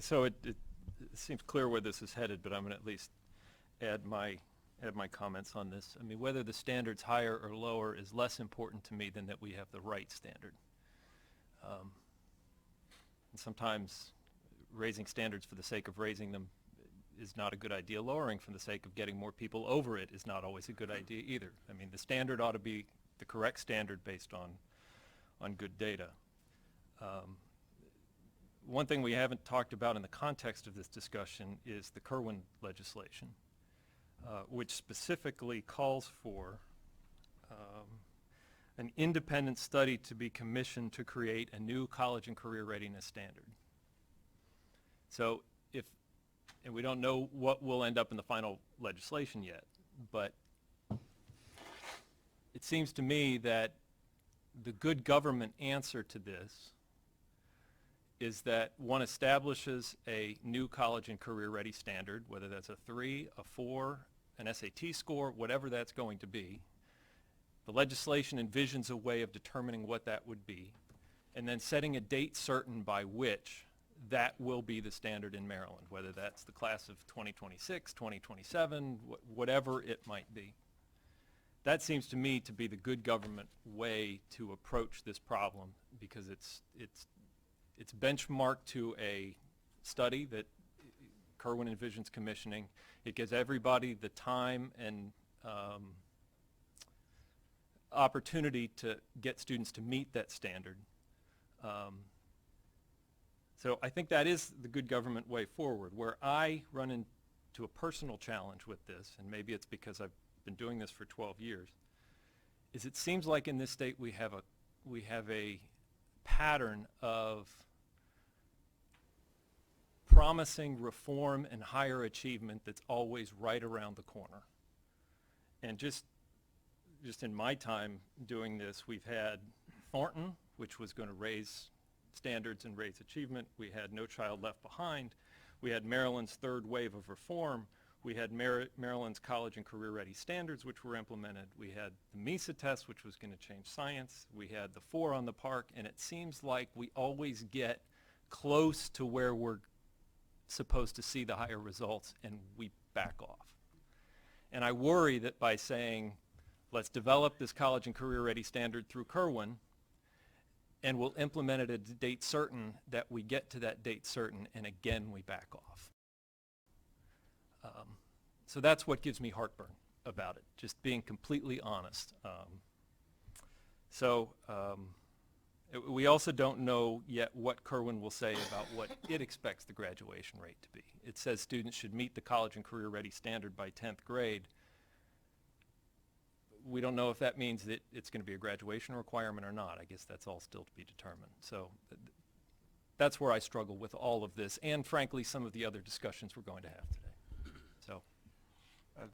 So it seems clear where this is headed, but I'm going to at least add my comments on this. I mean, whether the standard's higher or lower is less important to me than that we have the right standard. And sometimes raising standards for the sake of raising them is not a good idea. Lowering for the sake of getting more people over it is not always a good idea either. I mean, the standard ought to be the correct standard based on good data. One thing we haven't talked about in the context of this discussion is the Kirwan legislation, which specifically calls for an independent study to be commissioned to create a new college and career readiness standard. So and we don't know what will end up in the final legislation yet, but it seems to me that the good government answer to this is that one establishes a new college and career ready standard, whether that's a 3, a 4, an SAT score, whatever that's going to be. The legislation envisions a way of determining what that would be, and then setting a date certain by which that will be the standard in Maryland, whether that's the class of 2026, 2027, whatever it might be. That seems to me to be the good government way to approach this problem, because it's benchmarked to a study that Kirwan envisions commissioning. It gives everybody the time and opportunity to get students to meet that standard. So I think that is the good government way forward. Where I run into a personal challenge with this, and maybe it's because I've been doing this for 12 years, is it seems like in this state we have a pattern of promising reform and higher achievement that's always right around the corner. And just in my time doing this, we've had Thornton, which was going to raise standards and raise achievement. We had No Child Left Behind. We had Maryland's third wave of reform. We had Maryland's college and career ready standards, which were implemented. We had the MESA test, which was going to change science. We had the 4 on the park, and it seems like we always get close to where we're supposed to see the higher results, and we back off. And I worry that by saying, let's develop this college and career ready standard through Kirwan, and we'll implement it at a date certain, that we get to that date certain, and again we back off. So that's what gives me heartburn about it, just being completely honest. We also don't know yet what Kirwan will say about what it expects the graduation rate to be. It says students should meet the college and career ready standard by 10th grade. We don't know if that means that it's going to be a graduation requirement or not. I guess that's all still to be determined. So that's where I struggle with all of this, and frankly some of the other discussions we're going to have today.